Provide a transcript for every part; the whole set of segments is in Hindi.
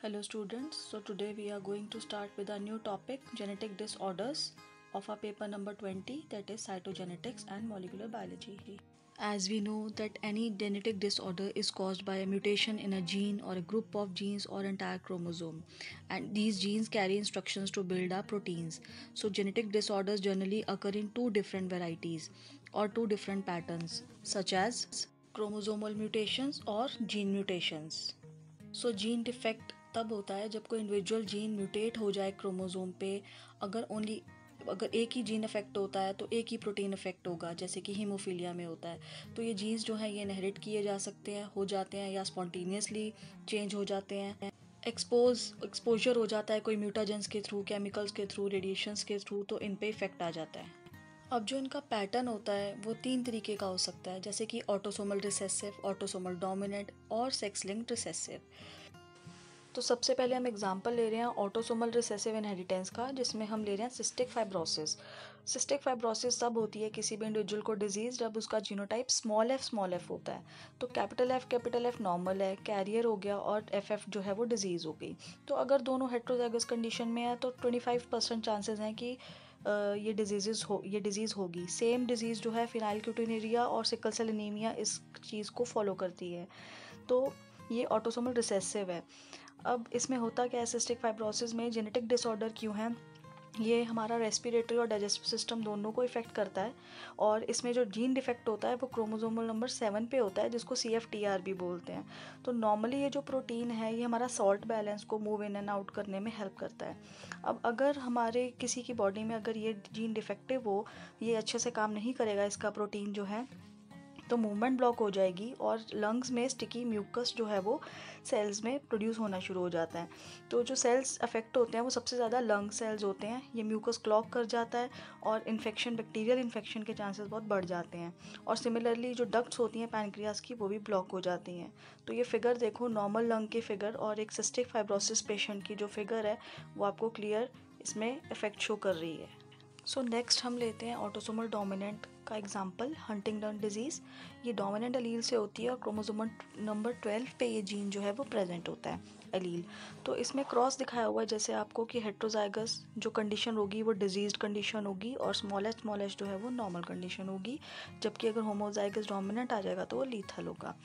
Hello students, so today we are going to start with a new topic, genetic disorders of our paper number 20, that is cytogenetics and molecular biology. As we know that any genetic disorder is caused by a mutation in a gene or a group of genes or entire chromosome, and these genes carry instructions to build our proteins. So genetic disorders generally occur in two different varieties or two different patterns, such as chromosomal mutations or gene mutations. So gene defect तब होता है जब कोई इंडिविजुअल जीन म्यूटेट हो जाए क्रोमोसोम पे। अगर एक ही जीन अफेक्ट होता है तो एक ही प्रोटीन अफेक्ट होगा, जैसे कि हीमोफीलिया में होता है। तो ये जीन्स जो है ये इनहेरिट किए जा सकते हैं, हो जाते हैं, या स्पॉन्टेनियसली चेंज हो जाते हैं। एक्सपोजर हो जाता है कोई म्यूटाजेंस के थ्रू, केमिकल्स के थ्रू, रेडिएशंस के थ्रू, तो इन पे इफेक्ट आ जाता है। अब जो इनका पैटर्न होता है वो 3 तरीके का हो सकता है, जैसे कि ऑटोसोमल रिसेसिव, ऑटोसोमल डोमिनेंट और सेक्स लिंक्ड रिसेसिव। तो सबसे पहले हम एग्जांपल ले रहे हैं ऑटोसोमल रिसेसिव इनहेरिटेंस का, जिसमें हम ले रहे हैं सिस्टिक फाइब्रोसिस। सिस्टिक फाइब्रोसिस तब होती है किसी भी इंडिविजुअल को डिजीज जब उसका जीनोटाइप स्मॉल एफ होता है। तो कैपिटल एफ नॉर्मल है, कैरियर हो गया, और एफ जो है वो डिजीज हो गई। तो अगर दोनों हेट्रोजाइगस कंडीशन में है तो 25% चांसेस हैं कि ये डिजीज़ होगी। सेम डिजीज़ जो है फिनाइलक्यूटिनुरिया और सिकल सेल एनीमिया इस चीज़ को फॉलो करती है। तो ये ऑटोसोमल रिसेसिव है। अब इसमें होता क्या है, सिस्टिक फाइब्रोसिस में जेनेटिक डिसऑर्डर क्यों है, ये हमारा रेस्पिरेटरी और डाइजेस्टिव सिस्टम दोनों को इफेक्ट करता है। और इसमें जो जीन डिफेक्ट होता है वो क्रोमोसोमल नंबर 7 पे होता है, जिसको CFTR भी बोलते हैं। तो नॉर्मली ये जो प्रोटीन है ये हमारा सॉल्ट बैलेंस को मूव इन एंड आउट करने में हेल्प करता है। अब अगर हमारे किसी की बॉडी में अगर ये जीन डिफेक्टिव हो, ये अच्छे से काम नहीं करेगा इसका प्रोटीन जो है, तो मूवमेंट ब्लॉक हो जाएगी और लंग्स में स्टिकी म्यूकस जो है वो सेल्स में प्रोड्यूस होना शुरू हो जाता है। तो जो सेल्स अफेक्ट होते हैं वो सबसे ज़्यादा लंग सेल्स होते हैं। ये म्यूकस क्लॉग कर जाता है और इन्फेक्शन, बैक्टीरियल इन्फेक्शन के चांसेस बहुत बढ़ जाते हैं। और सिमिलरली जो डक्ट्स होती हैं पैनक्रियाज की, वो भी ब्लॉक हो जाती हैं। तो ये फिगर देखो, नॉर्मल लंग की फिगर और एक सिस्टिक फाइब्रोसिस पेशेंट की जो फिगर है वो आपको क्लियर इसमें इफेक्ट शो कर रही है। सो नेक्स्ट हम लेते हैं ऑटोसोमल डोमिनेंट का एग्जांपल, हंटिंगटन डिजीज़। ये डोमिनेंट एलील से होती है और क्रोमोसोम नंबर 12 पे ये जीन जो है वो प्रेजेंट होता है, एलील। तो इसमें क्रॉस दिखाया हुआ है जैसे आपको कि हेट्रोजाइगस जो कंडीशन होगी वो डिजीज्ड कंडीशन होगी और स्मॉल एच जो है वो नॉर्मल कंडीशन होगी, जबकि अगर होमोजाइगस डोमिनेंट आ जाएगा तो वो लीथल होगा।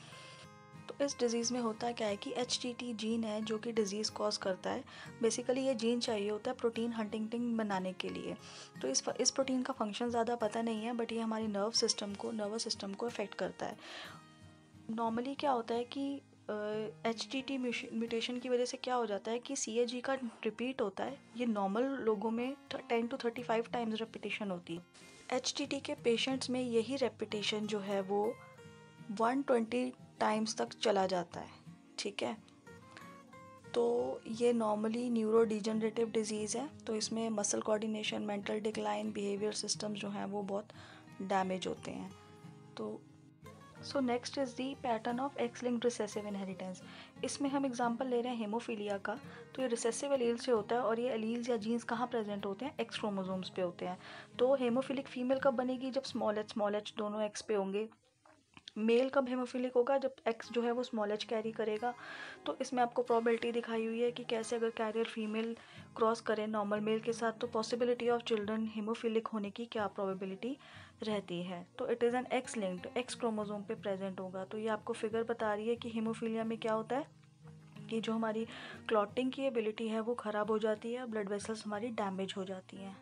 तो इस डिज़ीज़ में होता क्या है कि HTT जीन है जो कि डिज़ीज़ कॉज करता है। बेसिकली ये जीन चाहिए होता है प्रोटीन हंटिंगटिन बनाने के लिए। तो इस प्रोटीन का फंक्शन ज़्यादा पता नहीं है, बट ये हमारी नर्वस सिस्टम को अफेक्ट करता है। नॉर्मली क्या होता है कि HTT म्यूटेशन की वजह से क्या हो जाता है कि CAG का रिपीट होता है। ये नॉर्मल लोगों में 10 to 35 टाइम्स रेपिटेशन होती है। HTT के पेशेंट्स में यही रेपिटेशन जो है वो 120 टाइम्स तक चला जाता है। ठीक है, तो ये नॉर्मली न्यूरो डिजनरेटिव डिजीज़ है। तो इसमें muscle coordination, mental decline, behaviour systems जो हैं वो बहुत डैमेज होते हैं। तो सो next is the pattern of x linked recessive inheritance. इसमें हम एग्जांपल ले रहे हैं हेमोफीलिया का। तो ये रिसेसिव एलील से होता है और ये एलील्स या जीन्स कहाँ प्रेजेंट होते हैं, एक्स क्रोमोसोम्स पे होते हैं। तो हेमोफिलिक फीमेल कब बनेगी, जब स्मॉल एच दोनों एक्स पे होंगे। मेल कब हेमोफिलिक होगा, जब एक्स जो है वो स्मॉल एच कैरी करेगा। तो इसमें आपको प्रोबेबिलिटी दिखाई हुई है कि कैसे अगर कैरियर फीमेल क्रॉस करें नॉर्मल मेल के साथ तो पॉसिबिलिटी ऑफ चिल्ड्रन हेमोफिलिक होने की क्या प्रोबेबिलिटी रहती है। तो it is an x linked, x chromosome पे प्रेजेंट होगा। तो ये आपको फिगर बता रही है कि हेमोफीलिया में क्या होता है कि जो हमारी क्लॉटिंग की एबिलिटी है वो ख़राब हो जाती है, ब्लड वेसल्स हमारी डैमेज हो जाती हैं।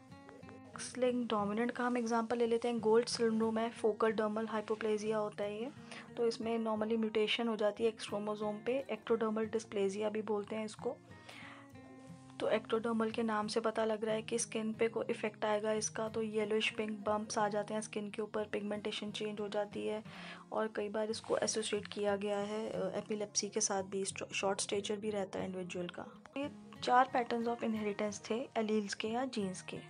एक्स लिंक्ड डोमिनेंट का हम एग्जांपल ले लेते हैं, गोल्ड सिंड्रोम है, फोकल डर्मल हाइपोप्लेजिया होता है ये। तो इसमें नॉर्मली म्यूटेशन हो जाती है एक्स क्रोमोसोम पे, एक्टोडर्मल डिस्प्लेजिया भी बोलते हैं इसको। तो एक्टोडर्मल के नाम से पता लग रहा है कि स्किन पे को इफेक्ट आएगा इसका। तो येलोइश पिंक बम्प्स आ जाते हैं स्किन के ऊपर, पिगमेंटेशन चेंज हो जाती है, और कई बार इसको एसोसिएट किया गया है एपिलेप्सी के साथ भी। शॉर्ट स्टेचर भी रहता है इंडिविजुअल का। ये 4 पैटर्न्स ऑफ इनहेरिटेंस थे एलील्स के या जीन्स के।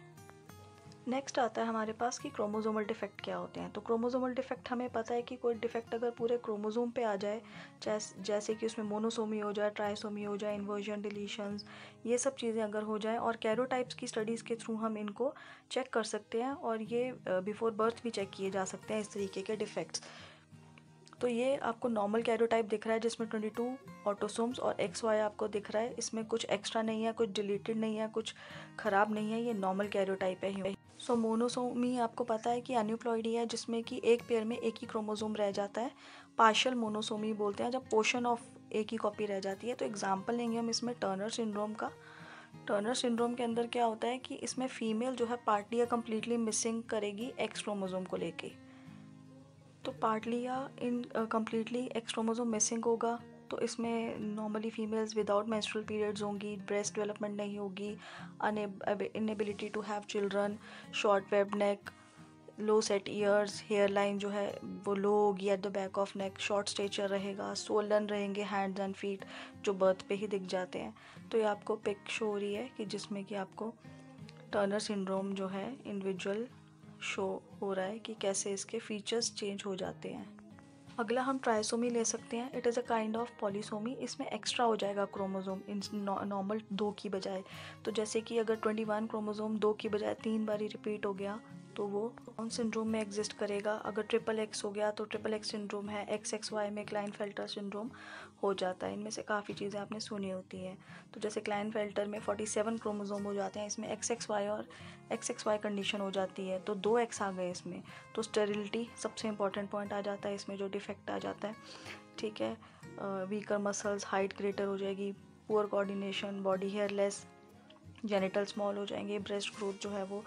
नेक्स्ट आता है हमारे पास कि क्रोमोसोमल डिफेक्ट क्या होते हैं। तो क्रोमोसोमल डिफेक्ट हमें पता है कि कोई डिफेक्ट अगर पूरे क्रोमोसोम पे आ जाए, जैसे कि उसमें मोनोसोमी हो जाए, ट्राइसोमी हो जाए, इन्वर्जन, डिलीशंस, ये सब चीज़ें अगर हो जाए, और कैरोटाइप्स की स्टडीज़ के थ्रू हम इनको चेक कर सकते हैं, और ये बिफोर बर्थ भी चेक किए जा सकते हैं इस तरीके के डिफेक्ट्स। तो ये आपको नॉर्मल कैरियोटाइप दिख रहा है जिसमें 22 ऑटोसोम्स और XY आपको दिख रहा है। इसमें कुछ एक्स्ट्रा नहीं है, कुछ डिलीटेड नहीं है, कुछ ख़राब नहीं है, ये नॉर्मल कैरियोटाइप है। सो मोनोसोमी आपको पता है कि एन्यूप्लॉइडी है जिसमें कि एक पेयर में एक ही क्रोमोसोम रह जाता है। पार्शियल मोनोसोमी बोलते हैं जब पोर्शन ऑफ एक ही कॉपी रह जाती है। तो एग्जाम्पल लेंगे हम इसमें टर्नर सिंड्रोम का। टर्नर सिंड्रोम के अंदर क्या होता है कि इसमें फीमेल जो है पार्टली या कम्प्लीटली मिसिंग करेगी एक्स क्रोमोसोम को लेके। तो पार्टली या इन कम्प्लीटली एक्स क्रोमोसोम मिसिंग होगा तो इसमें normally females without menstrual periods होंगी, ब्रेस्ट डेवलपमेंट नहीं होगी, inability to have children, short web neck, low set ears, hair line जो है वो लो होगी at the back of neck, short stature रहेगा, सोलन रहेंगे हैंड्स एंड फीट जो बर्थ पे ही दिख जाते हैं। तो ये आपको पिक शो हो रही है कि जिसमें कि आपको टर्नर सिंड्रोम जो है इंडिविजुअल शो हो रहा है कि कैसे इसके फीचर्स चेंज हो जाते हैं। अगला हम ट्राइसोमी ले सकते हैं। It is a kind of polysomy. इसमें एक्स्ट्रा हो जाएगा क्रोमोसोम इन नॉर्मल 2 की बजाय। तो जैसे कि अगर 21 क्रोमोसोम 2 की बजाय 3 बारी रिपीट हो गया तो वो डाउन सिंड्रोम में एग्जिस्ट करेगा। अगर XXX हो गया तो XXX सिंड्रोम है। XXY में क्लाइनफेल्टर सिंड्रोम हो जाता है। इनमें से काफ़ी चीज़ें आपने सुनी होती हैं। तो जैसे क्लाइनफेल्टर में 47 क्रोमोसोम हो जाते हैं, इसमें XXY और XXY कंडीशन हो जाती है तो 2X आ गए इसमें। तो स्टेरिलिटी सबसे इंपॉर्टेंट पॉइंट आ जाता है इसमें, जो डिफेक्ट आ जाता है। ठीक है, वीकर मसल्स, हाइट ग्रेटर हो जाएगी, poor coordination, body hairless, genital small हो जाएंगे, ब्रेस्ट ग्रोथ जो है वो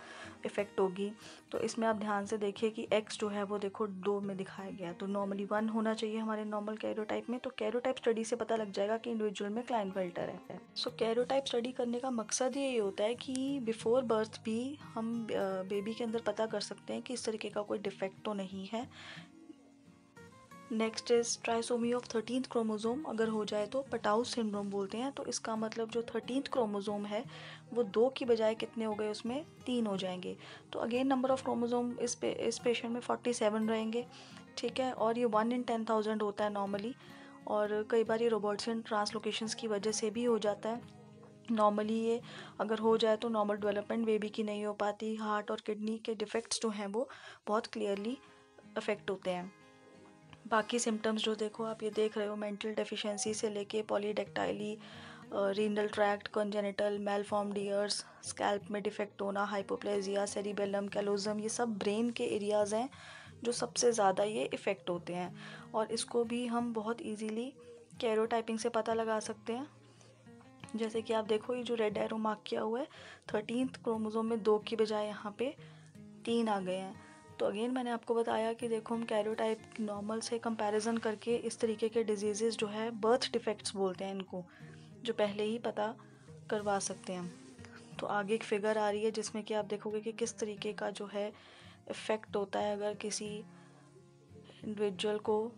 इफेक्ट होगी। तो इसमें आप ध्यान से देखिए कि X जो है वो देखो 2 में दिखाया गया है। तो नॉर्मली 1 होना चाहिए हमारे नॉर्मल कैरियोटाइप में। तो कैरियोटाइप स्टडी से पता लग जाएगा कि इंडिविजुअल में क्लाइनफेल्टर है। सो कैरियोटाइप स्टडी करने का मकसद ये होता है कि बिफोर बर्थ भी हम बेबी के अंदर पता कर सकते हैं कि इस तरीके का कोई डिफेक्ट तो नहीं है। Next is trisomy of 13th chromosome अगर हो जाए तो पटाउस सिंड्रोम बोलते हैं। तो इसका मतलब जो 13th क्रोमोसोम है वो 2 की बजाय कितने हो गए, उसमें 3 हो जाएंगे। तो अगेन नंबर ऑफ क्रोमोसोम इस पेशेंट में 47 रहेंगे। ठीक है, और ये 1 in 10,000 होता है नॉर्मली, और कई बार ये रोबोट्सियन ट्रांसलोकेशंस की वजह से भी हो जाता है। नॉर्मली ये अगर हो जाए तो नॉर्मल डेवलपमेंट बेबी की नहीं हो पाती। हार्ट और किडनी के डिफेक्ट्स जो हैं वो बहुत क्लियरली अफेक्ट होते हैं। बाकी सिम्टम्स जो देखो आप ये देख रहे हो, मेंटल डेफिशिएंसी से लेके polydactyly, renal tract, congenital malformed ears, scalp में डिफेक्ट होना, हाइपोप्लेजिया, सेरिबेलम, कैलोजम, ये सब ब्रेन के एरियाज़ हैं जो सबसे ज़्यादा ये इफ़ेक्ट होते हैं। और इसको भी हम बहुत इजीली कैरोटाइपिंग से पता लगा सकते हैं। जैसे कि आप देखो ये जो रेड एरो मार्क किया हुआ है, 13th क्रोमोसोम में 2 की बजाय यहाँ पे 3 आ गए हैं। तो अगेन मैंने आपको बताया कि देखो हम कैरियोटाइप नॉर्मल से कंपैरिजन करके इस तरीके के डिजीज़ेस जो है बर्थ डिफेक्ट्स बोलते हैं इनको, जो पहले ही पता करवा सकते हैं। तो आगे एक फिगर आ रही है जिसमें कि आप देखोगे कि किस तरीके का जो है इफ़ेक्ट होता है अगर किसी इंडिविजुअल को,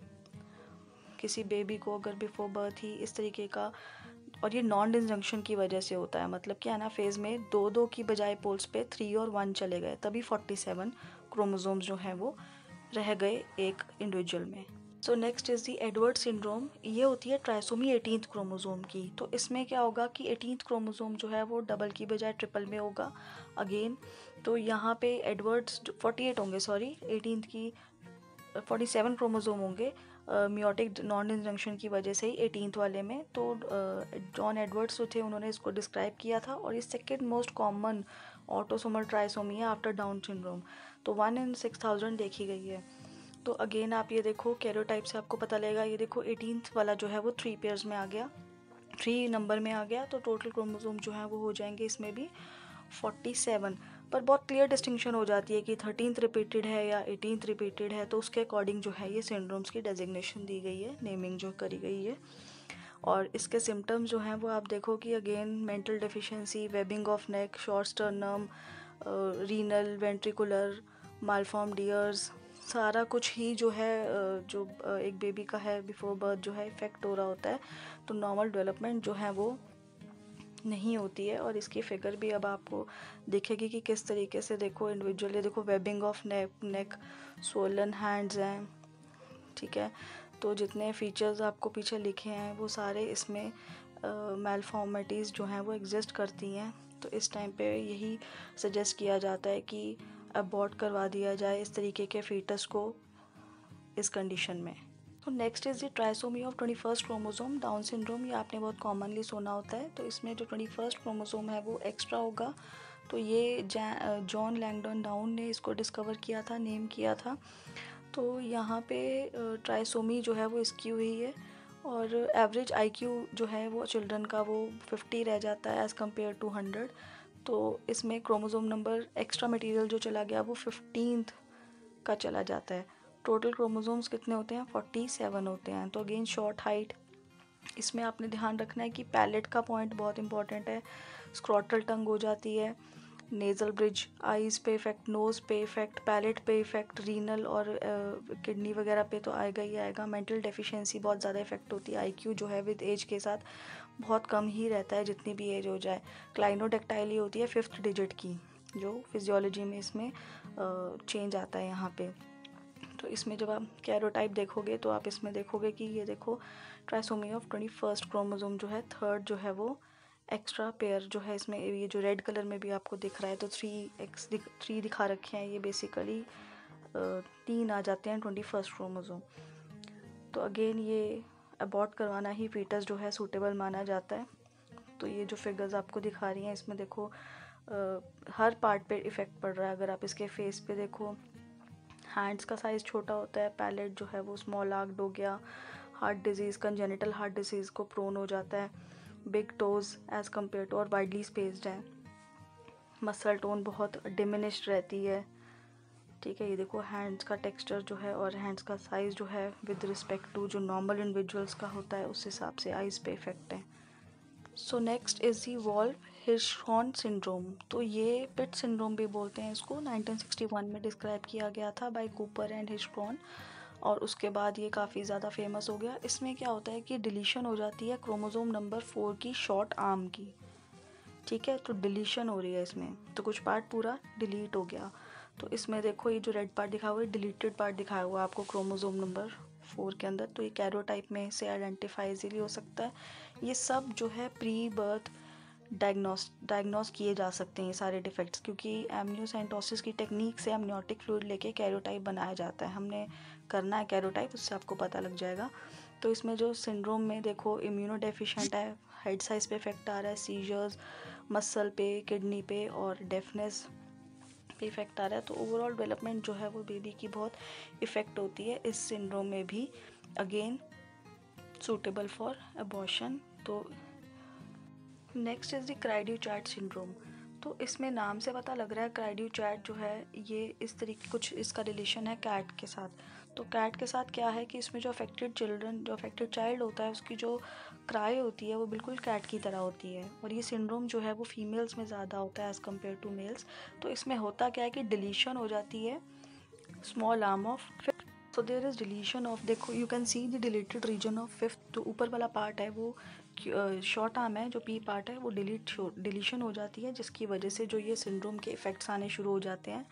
किसी बेबी को अगर बिफोर बर्थ ही इस तरीके का, और ये नॉन डिसजंक्शन की वजह से होता है। मतलब कि एनाफेज में 2 की बजाय पोल्स पे 3 और 1 चले गए, तभी 47 क्रोमोसोम्स जो हैं वो रह गए एक इंडिविजुअल में। सो next is the Edward syndrome. ये होती है ट्राइसोमी 18th क्रोमोसोम की। तो इसमें क्या होगा कि 18th क्रोमोसोम जो है वो डबल की बजाय ट्रिपल में होगा अगेन। तो यहाँ पे एडवर्ड्स 48 होंगे, सॉरी 18th की 47 क्रोमोसोम होंगे मियोटिक नॉन डिसजंक्शन की वजह से ही 18th वाले में। तो जॉन एडवर्ड्स जो थे उन्होंने इसको डिस्क्राइब किया था, और ये second most common autosomal trisomy है आफ्टर डाउन सिंड्रोम। तो 1 in 6,000 देखी गई है। तो अगेन आप ये देखो कैरियोटाइप से आपको पता लगेगा। ये देखो 18th वाला जो है वो 3 पेयर्स में आ गया, 3 नंबर में आ गया। तो टोटल क्रोमोसोम जो है वो हो जाएंगे इसमें भी 47। पर बहुत क्लियर डिस्टिंक्शन हो जाती है कि 13th रिपीटेड है या 18th रिपीटेड है। तो उसके अकॉर्डिंग जो है ये सिंड्रोम्स की डेजिग्नेशन दी गई है, नेमिंग जो करी गई है। और इसके सिम्टम्स जो हैं वो आप देखो कि again mental deficiency, webbing of neck, short sternum, renal, ventricular, malformed ears, सारा कुछ ही जो है जो एक बेबी का है बिफोर बर्थ जो है इफ़ेक्ट हो रहा होता है। तो नॉर्मल डेवलपमेंट जो है वो नहीं होती है। और इसकी फिगर भी अब आपको दिखेगी कि किस तरीके से देखो इंडिविजुअली, देखो webbing of neck, swollen hands हैं। ठीक है, तो जितने फीचर्स आपको पीछे लिखे हैं वो सारे इसमें मैलफॉर्मेटिज़ जो हैं वो एग्जिस्ट करती हैं। तो इस टाइम पे यही सजेस्ट किया जाता है कि अबॉर्ट करवा दिया जाए इस तरीके के फीटस को इस कंडीशन में। तो next is the trisomy of 21st chromosome, down syndrome. ये आपने बहुत कॉमनली सुना होता है। तो इसमें जो 21st क्रोमोसोम है वो एक्स्ट्रा होगा। तो ये जॉन लैंगडन डाउन ने इसको डिस्कवर किया था, नेम किया था। तो यहाँ पे ट्राइसोमी जो है वो इसकी हुई है, और एवरेज आईक्यू जो है वो चिल्ड्रन का वो 50 रह जाता है एज़ कम्पेयर टू 100। तो इसमें क्रोमोसोम नंबर एक्स्ट्रा मटेरियल जो चला गया वो 15th का चला जाता है। टोटल क्रोमोसोम्स कितने होते हैं? 47 होते हैं। तो अगेन शॉर्ट हाइट, इसमें आपने ध्यान रखना है कि पैलेट का पॉइंट बहुत इंपॉर्टेंट है। स्क्रॉटल टंग हो जाती है, नेज़ल ब्रिज, आइज़ पे इफेक्ट, नोज़ पे इफेक्ट, पैलेट पे इफेक्ट, रीनल और किडनी वगैरह पे तो आएगा ही आएगा। मेंटल डेफिशिएंसी बहुत ज़्यादा इफेक्ट होती है। आईक्यू जो है विद एज के साथ बहुत कम ही रहता है, जितनी भी एज हो जाए। क्लाइनोडेक्टाइली होती है 5th डिजिट की, जो फिजियोलॉजी में इसमें चेंज आता है यहाँ पे। तो इसमें जब आप कैरोटाइप देखोगे तो आप इसमें देखोगे कि ये देखो ट्राइसोमी ऑफ 21st क्रोमोसोम जो है, थर्ड जो है वो एक्स्ट्रा पेयर जो है इसमें, ये जो रेड कलर में भी आपको दिख रहा है, तो 3 दिखा रखे हैं। ये बेसिकली 3 आ जाते हैं 21st क्रोमोसोम। तो अगेन ये अबॉर्ट करवाना ही फीटस जो है सूटेबल माना जाता है। तो ये जो फिगर्स आपको दिखा रही हैं इसमें देखो हर पार्ट पे इफ़ेक्ट पड़ रहा है। अगर आप इसके फेस पे देखो, हैंड्स का साइज़ छोटा होता है, पैलेट जो है वो स्मॉल आर्क्ड हो गया, heart disease, congenital heart disease को प्रोन हो जाता है, big toes as compare to और वाइडली स्पेस्ड है, मसल टोन बहुत डिमिनिश्ड रहती है। ठीक है, ये देखो हैंड्स का टेक्सचर जो है और हैंड्स का साइज़ जो है विद रिस्पेक्ट टू जो नॉर्मल इंडिविजुअल्स का होता है उस हिसाब से आइज़ पे इफेक्ट है। So next is the Wolf Hirschhorn syndrome. तो ये पिट सिंड्रोम भी बोलते हैं इसको। 1961 में डिस्क्राइब किया गया था बाय कूपर एंड हिर्शहॉर्न, और उसके बाद ये काफ़ी ज़्यादा फेमस हो गया। इसमें क्या होता है कि डिलीशन हो जाती है क्रोमोसोम नंबर 4 की शॉर्ट आर्म की। ठीक है, तो डिलीशन हो रही है इसमें, तो कुछ पार्ट पूरा डिलीट हो गया। तो इसमें देखो ये जो रेड पार्ट दिखा हुआ है, डिलीटेड पार्ट दिखाया हुआ है आपको क्रोमोसोम नंबर 4 के अंदर। तो ये कैरोटाइप में से आइडेंटिफाई इजीली हो सकता है। ये सब जो है प्री बर्थ डायग्नोस किए जा सकते हैं ये सारे डिफेक्ट्स, क्योंकि एमनियोसाइटोसिस की टेक्निक से एमनियोटिक फ्लूइड लेके कैरोटाइप बनाया जाता है। हमने करना है कैरोटाइप, उससे आपको पता लग जाएगा। तो इसमें जो सिंड्रोम में देखो इम्यूनो डेफिशिएंट है, हेड साइज पे इफेक्ट आ रहा है, सीजर्स, मसल पे, किडनी पे और डेफनेस पे इफेक्ट आ रहा है। तो ओवरऑल डेवलपमेंट जो है वो बेबी की बहुत इफ़ेक्ट होती है इस सिंड्रोम में भी। Again suitable for abortion. तो next is the cri du chat syndrome. तो इसमें नाम से पता लग रहा है क्राइड्यू चैट जो है ये इस तरीके कुछ इसका रिलेशन है कैट के साथ। तो कैट के साथ क्या है कि इसमें जो अफेक्टेड चाइल्ड होता है उसकी जो क्राई होती है वो बिल्कुल कैट की तरह होती है, और ये सिंड्रोम जो है वो फीमेल्स में ज़्यादा होता है एज़ कम्पेयर टू मेल्स। तो इसमें होता क्या है कि डिलीशन हो जाती है small arm of fifth. So there is deletion of, देखो you can see the deleted region of fifth. जो ऊपर वाला पार्ट है वो शॉर्ट आर्म है, जो पी पार्ट है वो डिलीशन हो जाती है, जिसकी वजह से जो ये सिंड्रोम के इफ़ेक्ट्स आने शुरू हो जाते हैं।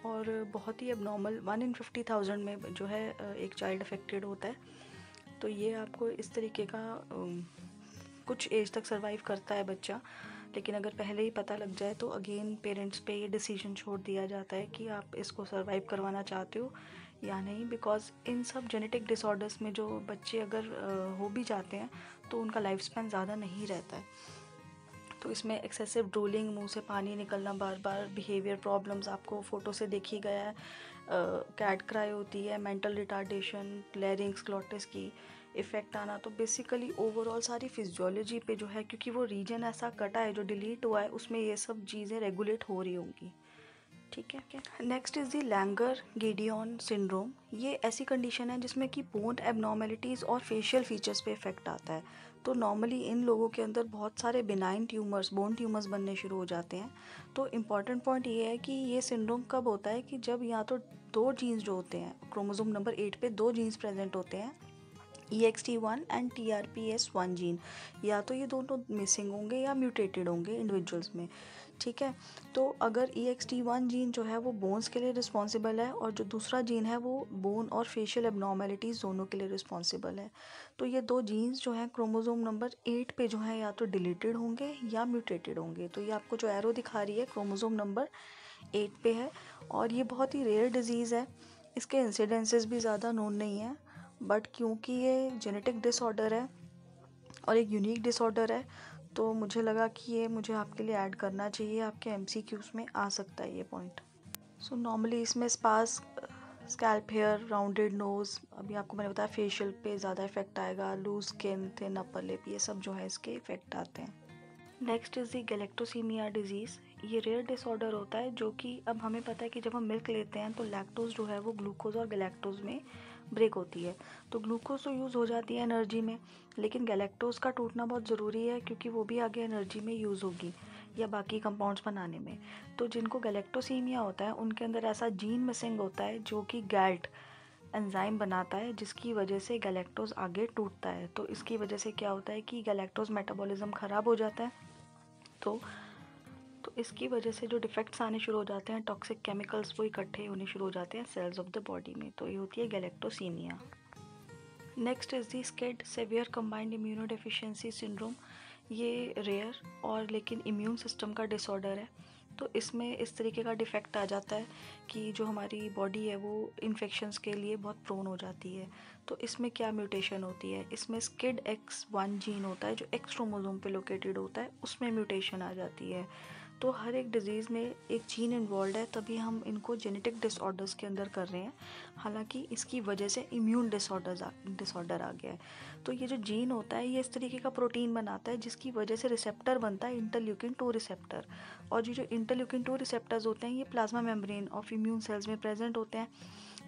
और बहुत ही एबनॉर्मल 1 in 50,000 में जो है एक चाइल्ड अफेक्टेड होता है। तो ये आपको इस तरीके का कुछ एज तक सर्वाइव करता है बच्चा, लेकिन अगर पहले ही पता लग जाए तो अगेन पेरेंट्स पे ये डिसीजन छोड़ दिया जाता है कि आप इसको सर्वाइव करवाना चाहते हो या नहीं। बिकॉज इन सब जेनेटिक डिसऑर्डर्स में जो बच्चे अगर हो भी जाते हैं तो उनका लाइफ स्पैन ज़्यादा नहीं रहता है। तो इसमें एक्सेसिव ड्रूलिंग, मुंह से पानी निकलना बार बार, बिहेवियर प्रॉब्लम्स आपको फ़ोटो से देखी गया है, कैट क्राई होती है, मेंटल रिटार्डेशन, लैरिंक्स ग्लॉटिस की इफ़ेक्ट आना। तो बेसिकली ओवरऑल सारी फिजियोलॉजी पे जो है, क्योंकि वो रीजन ऐसा कटा है जो डिलीट हुआ है, उसमें ये सब चीज़ें रेगुलेट हो रही होंगी। ठीक है। Next is the Langer Giedion syndrome. ये ऐसी कंडीशन है जिसमें कि बोन एबनॉर्मेलिटीज़ और फेशियल फीचर्स पे इफेक्ट आता है। तो नॉर्मली इन लोगों के अंदर बहुत सारे बिनाइन ट्यूमर्स, बोन ट्यूमर्स बनने शुरू हो जाते हैं। तो इम्पॉर्टेंट पॉइंट ये है कि ये सिंड्रोम कब होता है कि जब या तो 2 जीन्स जो होते हैं क्रोमोसोम नंबर 8 पे 2 जीन्स प्रेजेंट होते हैं, EXT1 एंड TRPS1 जीन, या तो ये दोनों मिसिंग होंगे या म्यूटेटेड होंगे इंडिविजुअल्स में। ठीक है, तो अगर EXT1 जीन जो है वो बोन्स के लिए रिस्पॉन्सिबल है और जो दूसरा जीन है वो बोन और फेशियल एबनॉर्मेलिटीज़ दोनों के लिए रिस्पॉन्सिबल है। तो ये 2 जीन्स जो हैं क्रोमोसोम नंबर 8 पे जो है या तो डिलीटेड होंगे या म्यूटेटेड होंगे। तो ये आपको जो एरो दिखा रही है क्रोमोसोम नंबर 8 पे है, और ये बहुत ही रेयर डिजीज़ है। इसके इंसिडेंसेस भी ज़्यादा नोन नहीं है, बट क्योंकि ये जेनेटिक डिसऑर्डर है और एक यूनिक डिसऑर्डर है, तो मुझे लगा कि ये मुझे आपके लिए ऐड करना चाहिए, आपके MCQs में आ सकता है ये पॉइंट। सो नॉर्मली इसमें sparse scalp hair, rounded nose, अभी आपको मैंने बताया फेशियल पे ज़्यादा इफेक्ट आएगा, loose skin, thin upper lip, ये सब जो है इसके इफेक्ट आते हैं। Next is the galactosemia disease. ये रेयर डिसऑर्डर होता है जो कि अब हमें पता है कि जब हम मिल्क लेते हैं तो लैक्टोज जो है वो ग्लूकोज और गैलेक्टोज में ब्रेक होती है। तो ग्लूकोज तो यूज़ हो जाती है एनर्जी में, लेकिन गैलेक्टोज का टूटना बहुत ज़रूरी है क्योंकि वो भी आगे एनर्जी में यूज़ होगी या बाकी कंपाउंड्स बनाने में। तो जिनको गैलेक्टोसीमिया होता है उनके अंदर ऐसा जीन मिसिंग होता है जो कि गैल्ट एंजाइम बनाता है, जिसकी वजह से गैलेक्टोज आगे टूटता है। तो इसकी वजह से क्या होता है कि गैलेक्टोज मेटाबॉलिज्म ख़राब हो जाता है। तो इसकी वजह से जो डिफेक्ट्स आने शुरू हो जाते हैं, टॉक्सिक केमिकल्स वो इकट्ठे होने शुरू हो जाते हैं सेल्स ऑफ द बॉडी में। तो ये होती है galactosemia. Next is the SCID severe combined immunodeficiency syndrome. ये रेयर और लेकिन इम्यून सिस्टम का डिसऑर्डर है। तो इसमें इस तरीके का डिफेक्ट आ जाता है कि जो हमारी बॉडी है वो इन्फेक्शंस के लिए बहुत प्रोन हो जाती है। तो इसमें क्या म्यूटेशन होती है, इसमें स्किड X1 जीन होता है जो X क्रोमोसोम पे लोकेटेड होता है, उसमें म्यूटेशन आ जाती है। तो हर एक डिज़ीज़ में एक जीन इन्वॉल्व है, तभी हम इनको जेनेटिक डिसऑर्डर्स के अंदर कर रहे हैं। हालांकि इसकी वजह से इम्यून डिसऑर्डर आ गया है। तो ये जो जीन होता है ये इस तरीके का प्रोटीन बनाता है जिसकी वजह से रिसेप्टर बनता है, इंटरल्यूकिन 2 रिसेप्टर। और ये जो इंटरल्यूकिन 2 रिसेप्टर्स होते हैं ये plasma membrane of immune cells में प्रेजेंट होते हैं।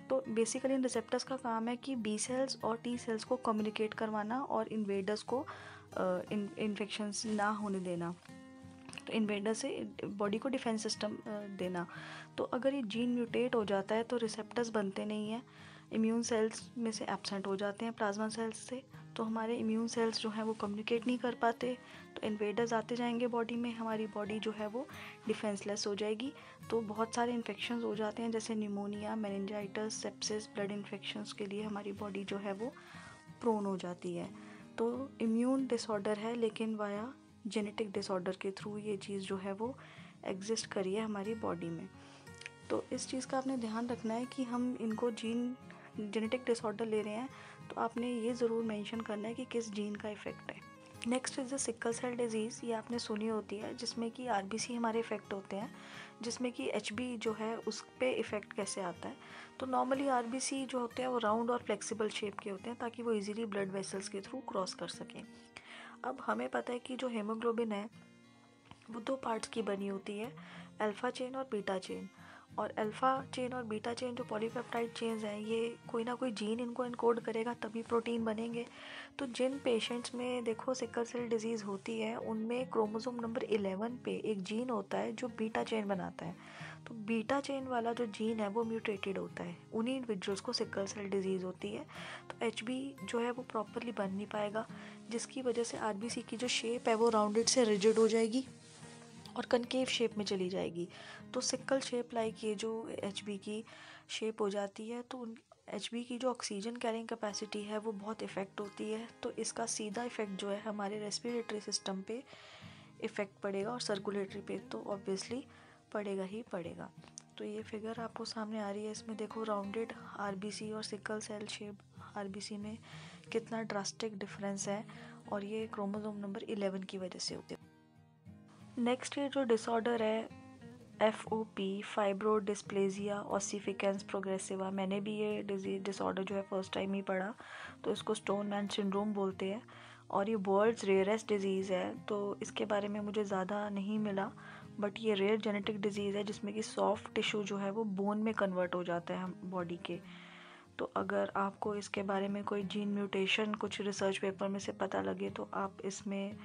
तो बेसिकली इन रिसेप्टर्स का काम है कि बी सेल्स और टी सेल्स को कम्युनिकेट करवाना और इन्वेडर्स को इन्फेक्शंस ना होने देना, तो इन्वेडर से बॉडी को डिफेंस सिस्टम देना। तो अगर ये जीन म्यूटेट हो जाता है तो रिसेप्टर्स बनते नहीं हैं, इम्यून सेल्स में से एब्सेंट हो जाते हैं प्लाज्मा सेल्स से। तो हमारे इम्यून सेल्स जो हैं वो कम्युनिकेट नहीं कर पाते, तो इन्वेडर्स आते जाएंगे बॉडी में, हमारी बॉडी जो है वो डिफेंसलेस हो जाएगी। तो बहुत सारे इन्फेक्शंस हो जाते हैं जैसे pneumonia, meningitis, sepsis, blood infections के लिए हमारी बॉडी जो है वो प्रोन हो जाती है। तो इम्यून डिसऑर्डर है लेकिन वाया जेनेटिक डिसऑर्डर के थ्रू ये चीज़ जो है वो एग्जिस्ट करी है हमारी बॉडी में। तो इस चीज़ का आपने ध्यान रखना है कि हम इनको जेनेटिक डिसऑर्डर ले रहे हैं तो आपने ये ज़रूर मेंशन करना है कि किस जीन का इफ़ेक्ट है। Next is the sickle cell disease. ये आपने सुनी होती है जिसमें कि RBC हमारे इफ़ेक्ट होते हैं, जिसमें कि HB जो है उस पर इफ़ेक्ट कैसे आता है। तो नॉर्मली RBC जो होते हैं वो राउंड और फ्लेक्सिबल शेप के होते हैं ताकि वो इजीली ब्लड वेसल्स के थ्रू क्रॉस कर सकें। अब हमें पता है कि जो हेमोग्लोबिन है वो 2 पार्ट्स की बनी होती है, अल्फ़ा चेन और बीटा चेन। और अल्फ़ा चेन और बीटा चेन जो पॉलीपेप्टाइड चेन्स हैं ये कोई ना कोई जीन इनको इनकोड करेगा तभी प्रोटीन बनेंगे। तो जिन पेशेंट्स में देखो सिकल सेल डिजीज़ होती है उनमें क्रोमोसोम नंबर 11 पे एक जीन होता है जो बीटा चेन बनाता है। तो बीटा चेन वाला जो जीन है वो म्यूटेटेड होता है, उन्हीं इंडिविजुअल्स को सिकल सेल डिजीज़ होती है। तो HB जो है वो प्रॉपरली बन नहीं पाएगा, जिसकी वजह से RBC की जो शेप है वो राउंडेड से रिजिड हो जाएगी और कनकेव शेप में चली जाएगी। तो सिक्कल शेप लाइक ये जो HB की शेप हो जाती है, तो HB की जो ऑक्सीजन कैरिंग कैपेसिटी है वो बहुत इफ़ेक्ट होती है। तो इसका सीधा इफ़ेक्ट जो है हमारे रेस्पिरेटरी सिस्टम पे इफ़ेक्ट पड़ेगा और सर्कुलेटरी पे तो ऑब्वियसली पड़ेगा ही पड़ेगा। तो ये फिगर आपको सामने आ रही है, इसमें देखो राउंडेड RBC और सिकल सेल शेप RBC में कितना ड्रास्टिक डिफरेंस है, और ये क्रोमोसोम नंबर 11 की वजह से होते हैं। नेक्स्ट ये जो डिसऑर्डर है FOP, फाइब्रोडिस्प्लेजिया ऑसिफिकेंस प्रोग्रेसिवा, मैंने भी ये डिसऑर्डर जो है फर्स्ट टाइम ही पढ़ा। तो इसको स्टोन मैन सिंड्रोम बोलते हैं और ये वर्ल्ड्स रेयरेस्ट डिजीज़ है। तो इसके बारे में मुझे ज़्यादा नहीं मिला, बट ये रेयर जेनेटिक डिजीज़ है जिसमें कि सॉफ्ट टिश्यू जो है वो बोन में कन्वर्ट हो जाता है हम बॉडी के। तो अगर आपको इसके बारे में कोई जीन म्यूटेशन कुछ रिसर्च पेपर में से पता लगे तो आप इसमें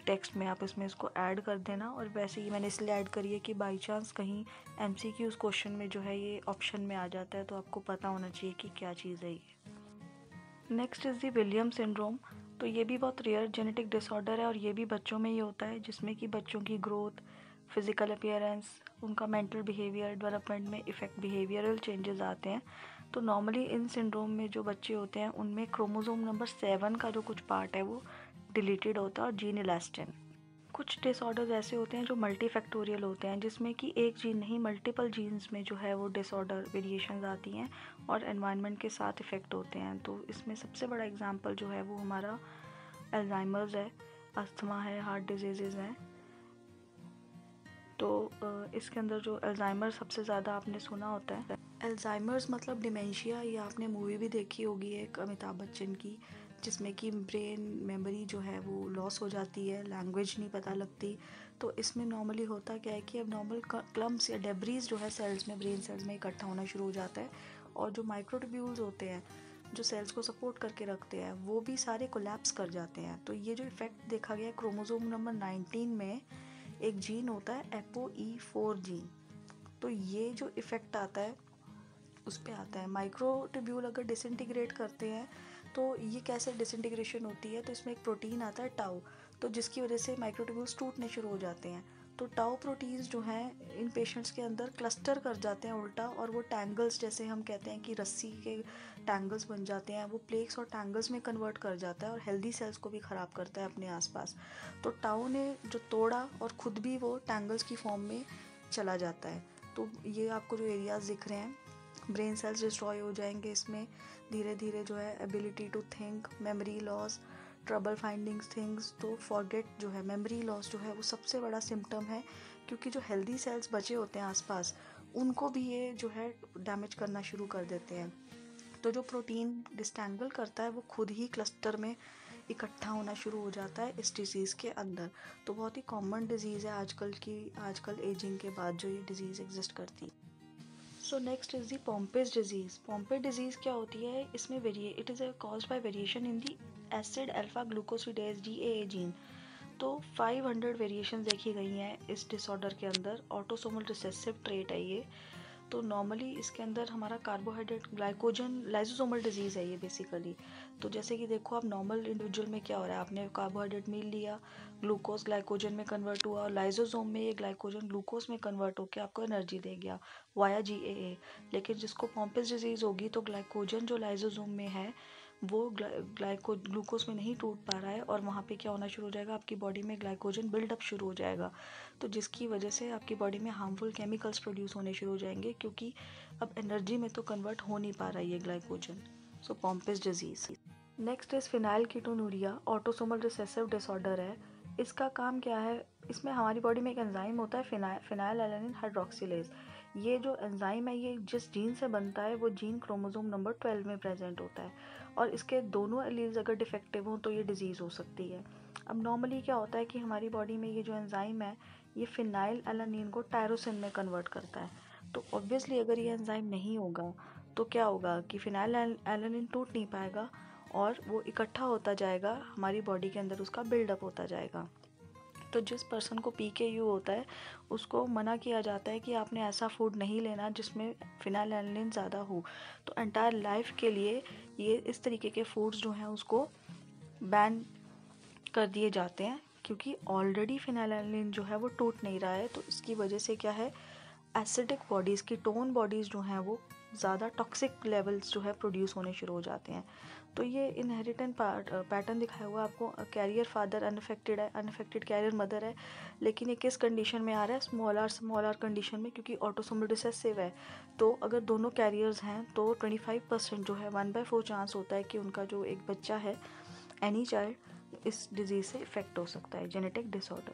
टेक्स्ट में आप इसमें इसको ऐड कर देना। और वैसे ही मैंने इसलिए ऐड करी है कि बाई चांस कहीं MCQs क्वेश्चन में जो है ये ऑप्शन में आ जाता है तो आपको पता होना चाहिए कि क्या चीज़ है ये। Next is the William syndrome. तो ये भी बहुत रेयर जेनेटिक डिसऑर्डर है और ये भी बच्चों में ही होता है, जिसमें कि बच्चों की ग्रोथ, फिज़िकल अपीयरेंस, उनका मेंटल बिहेवियर, डेवलपमेंट में इफ़ेक्ट बिहेवियरल चेंजेस आते हैं। तो नॉर्मली इन सिंड्रोम में जो बच्चे होते हैं उनमें क्रोमोसोम नंबर 7 का जो कुछ पार्ट है वो डिलीटेड होता है और जीन इलास्टिन। कुछ डिसऑर्डर्स ऐसे होते हैं जो मल्टीफैक्टोरियल होते हैं, जिसमें कि एक जीन नहीं मल्टीपल जीन्स में जो है वो डिसऑर्डर वेरिएशंस आती हैं और एनवायरनमेंट के साथ इफ़ेक्ट होते हैं। तो इसमें सबसे बड़ा एग्जांपल जो है वो हमारा अल्जाइमर्स है, अस्थमा है, हार्ट डिजीज़ हैं। तो इसके अंदर जो अल्जाइमर सबसे ज़्यादा आपने सुना होता है। अल्जाइमर्स मतलब डिमेंशिया, ये आपने मूवी भी देखी होगी एक अमिताभ बच्चन की, जिसमें कि ब्रेन मेमोरी जो है वो लॉस हो जाती है, लैंग्वेज नहीं पता लगती। तो इसमें नॉर्मली होता क्या है कि अब नॉर्मल क्लम्प्स या डेब्रीज जो है सेल्स में, ब्रेन सेल्स में इकट्ठा होना शुरू हो जाता है, और जो माइक्रोट्यूब्यूल्स होते हैं जो सेल्स को सपोर्ट करके रखते हैं वो भी सारे कोलैप्स कर जाते हैं। तो ये जो इफ़ेक्ट देखा गया क्रोमोसोम नंबर 19 में, एक जीन होता है ApoE4 जीन। तो ये जो इफ़ेक्ट आता है उस पर आता है। माइक्रोट्यूब्यूल अगर डिसइंटीग्रेट करते हैं तो ये कैसे डिसइंटीग्रेशन होती है, तो इसमें एक प्रोटीन आता है टाउ, तो जिसकी वजह से माइक्रोट्यूब्यूल्स टूटने शुरू हो जाते हैं। तो टाउ प्रोटीन्स जो हैं इन पेशेंट्स के अंदर क्लस्टर कर जाते हैं उल्टा, और वो टैंगल्स, जैसे हम कहते हैं कि रस्सी के टैंगल्स बन जाते हैं, वो प्लेक्स और टैंगल्स में कन्वर्ट कर जाता है और हेल्दी सेल्स को भी ख़राब करता है अपने आसपास। तो टाउ ने जो तोड़ा और ख़ुद भी वो टैंगल्स की फॉर्म में चला जाता है। तो ये आपको जो एरियाज दिख रहे हैं, ब्रेन सेल्स डिस्ट्रॉय हो जाएंगे इसमें धीरे धीरे, जो है ability to think, memory loss, trouble finding things. तो फॉरगेट जो है, मेमोरी लॉस जो है वो सबसे बड़ा सिम्टम है, क्योंकि जो हेल्दी सेल्स बचे होते हैं आसपास उनको भी ये जो है डैमेज करना शुरू कर देते हैं। तो जो प्रोटीन डिस्टेंगल करता है वो खुद ही क्लस्टर में इकट्ठा होना शुरू हो जाता है इस डिज़ीज़ के अंदर। तो बहुत ही कॉमन डिज़ीज़ है आजकल एजिंग के बाद जो ये डिज़ीज़ एग्जिस्ट करती है। So next is the Pompe's disease. Pompe's disease क्या होती है, इसमें it is caused by variation in the acid alpha glucosidase DAA gene. तो 500 वेरिएशन देखी गई हैं इस डिसऑर्डर के अंदर। ऑटोसोमल रिसेसिव ट्रेट है ये। तो नॉर्मली इसके अंदर हमारा कार्बोहाइड्रेट ग्लाइकोजन, लाइसोसोमल डिजीज़ है ये बेसिकली। तो जैसे कि देखो आप नॉर्मल इंडिविजुअल में क्या हो रहा है, आपने कार्बोहाइड्रेट मील लिया, ग्लूकोज ग्लाइकोजन में कन्वर्ट हुआ, और लाइसोसोम में ये ग्लाइकोजन ग्लूकोज में कन्वर्ट होकर आपको एनर्जी दे गया वाया GAA। लेकिन जिसको पॉम्पेज डिजीज़ होगी तो ग्लाइकोजन जो लाइसोसोम में है वो ग्लूकोज में नहीं टूट पा रहा है, और वहाँ पे क्या होना शुरू हो जाएगा, आपकी बॉडी में ग्लाइकोजन बिल्डअप शुरू हो जाएगा। तो जिसकी वजह से आपकी बॉडी में हार्मफुल केमिकल्स प्रोड्यूस होने शुरू हो जाएंगे, क्योंकि अब एनर्जी में तो कन्वर्ट हो नहीं पा रहा है ये glycogen. So Pompe's disease. Next is phenylketonuria, autosomal recessive disorder है। इसका काम क्या है, इसमें हमारी बॉडी में एक एंजाइम होता है फिनाइलएलानिन हाइड्रोक्सिलेज। ये जो एंजाइम है ये जिस जीन से बनता है वो जीन क्रोमोसोम नंबर 12 में प्रेजेंट होता है, और इसके दोनों एलील्स अगर डिफेक्टिव हों तो ये डिजीज़ हो सकती है। अब नॉर्मली क्या होता है कि हमारी बॉडी में ये जो एंजाइम है ये फिनाइलएलानिन को टायरोसिन में कन्वर्ट करता है। तो ऑब्वियसली अगर ये एंजाइम नहीं होगा तो क्या होगा कि फिनाइलएलानिन टूट नहीं पाएगा, और वो इकट्ठा होता जाएगा हमारी बॉडी के अंदर, उसका बिल्डअप होता जाएगा। तो जिस पर्सन को PKU होता है उसको मना किया जाता है कि आपने ऐसा फूड नहीं लेना जिसमें फिनाइलएलानिन ज़्यादा हो। तो एंटायर लाइफ के लिए ये इस तरीके के फूड्स जो हैं उसको बैन कर दिए जाते हैं, क्योंकि ऑलरेडी फिनाइलएलानिन जो है वो टूट नहीं रहा है। तो इसकी वजह से क्या है, एसिडिक बॉडीज़, कीटोन बॉडीज़ जो हैं वो ज़्यादा टॉक्सिक लेवल्स जो है प्रोड्यूस होने शुरू हो जाते हैं। तो ये इनहेरिटेंट पैटर्न दिखाया हुआ आपको, कैरियर फादर अनअफेक्टेड है, अनअफेक्टेड कैरियर मदर है। लेकिन ये किस कंडीशन में आ रहा है, स्मॉल आर कंडीशन में, क्योंकि ऑटोसोमल रिसेसिव है। तो अगर दोनों कैरियर्स हैं तो 25% जो है 1/4 चांस होता है कि उनका जो एक बच्चा है, एनी चाइल्ड, इस डिजीज़ से इफ़ेक्ट हो सकता है, जेनेटिक डिसऑर्डर।